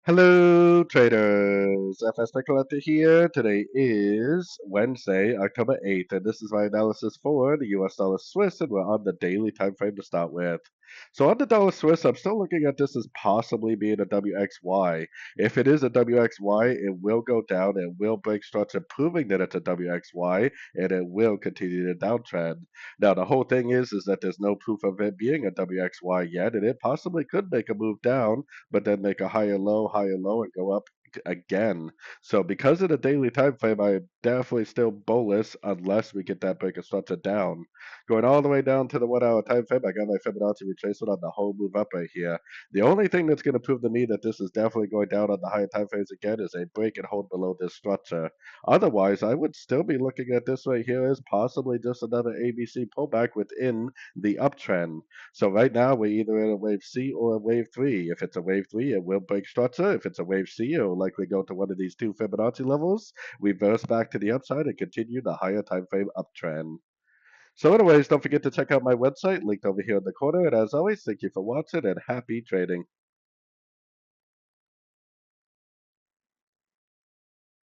Hello, traders. FX Pip Collector here. Today is Wednesday, October 8th, and this is my analysis for the US dollar Swiss, and we're on the daily time frame to start with. So on the dollar Swiss, I'm still looking at this as possibly being a WXY. If it is a WXY, it will go down and will break structure, proving that it's a WXY, and it will continue to downtrend. Now, the whole thing is that there's no proof of it being a WXY yet, and it possibly could make a move down but then make a higher low, and go up again. So because of the daily time frame, I'm definitely still bullish unless we get that break of structure down. Going all the way down to the 1 hour time frame, I got my Fibonacci retracement on the whole move up right here. The only thing that's going to prove to me that this is definitely going down on the higher time frames again is a break and hold below this structure. Otherwise, I would still be looking at this right here as possibly just another ABC pullback within the uptrend. So right now we're either in a wave C or a wave 3. If it's a wave 3, it will break structure. If it's a wave C, it will likely go to one of these two Fibonacci levels, reverse back to the upside, and continue the higher time frame uptrend. So anyways, don't forget to check out my website, linked over here in the corner. And as always, thank you for watching and happy trading.